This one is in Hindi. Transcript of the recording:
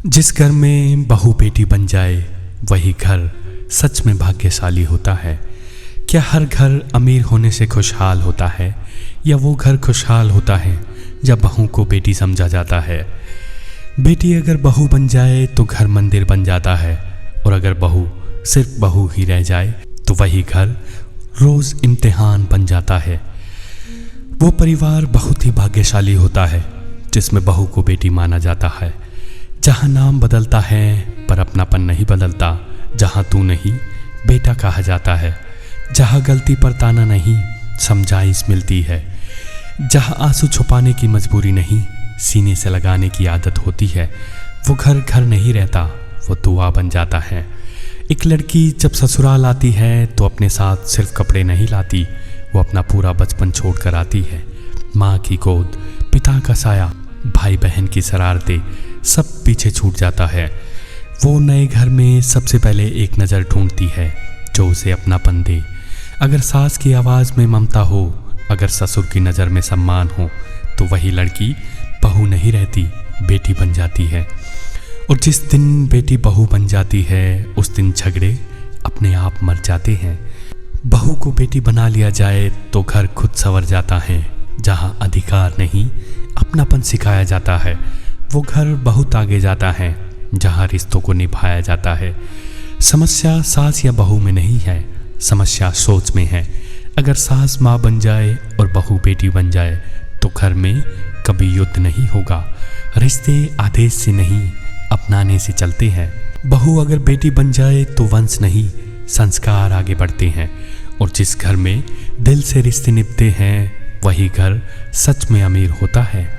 जिस घर में बहू बेटी बन जाए वही घर सच में भाग्यशाली होता है। क्या हर घर अमीर होने से खुशहाल होता है, या वो घर खुशहाल होता है जब बहू को बेटी समझा जाता है। बेटी अगर बहू बन जाए तो घर मंदिर बन जाता है, और अगर बहू सिर्फ बहू ही रह जाए तो वही घर रोज़ इम्तिहान बन जाता है। वो परिवार बहुत ही भाग्यशाली होता है जिसमें बहू को बेटी माना जाता है, जहाँ नाम बदलता है पर अपनापन नहीं बदलता, जहाँ तू नहीं बेटा कहा जाता है, जहाँ गलती पर ताना नहीं समझाइश मिलती है, जहाँ आंसू छुपाने की मजबूरी नहीं सीने से लगाने की आदत होती है। वो घर घर नहीं रहता, वो दुआ बन जाता है। एक लड़की जब ससुराल आती है तो अपने साथ सिर्फ कपड़े नहीं लाती, वो अपना पूरा बचपन छोड़ कर आती है। माँ की गोद, पिता का साया, भाई बहन की शरारतें, सब पीछे छूट जाता है। वो नए घर में सबसे पहले एक नज़र ढूंढती है जो उसे अपनापन दे। अगर सास की आवाज़ में ममता हो, अगर ससुर की नज़र में सम्मान हो, तो वही लड़की बहू नहीं रहती, बेटी बन जाती है। और जिस दिन बेटी बहू बन जाती है उस दिन झगड़े अपने आप मर जाते हैं। बहू को बेटी बना लिया जाए तो घर खुद संवर जाता है। जहाँ अधिकार नहीं अपनापन सिखाया जाता है, वो घर बहुत आगे जाता है जहाँ रिश्तों को निभाया जाता है। समस्या सास या बहू में नहीं है, समस्या सोच में है। अगर सास माँ बन जाए और बहू बेटी बन जाए तो घर में कभी युद्ध नहीं होगा। रिश्ते आदेश से नहीं अपनाने से चलते हैं। बहू अगर बेटी बन जाए तो वंश नहीं संस्कार आगे बढ़ते हैं। और जिस घर में दिल से रिश्ते निभते हैं वही घर सच में अमीर होता है।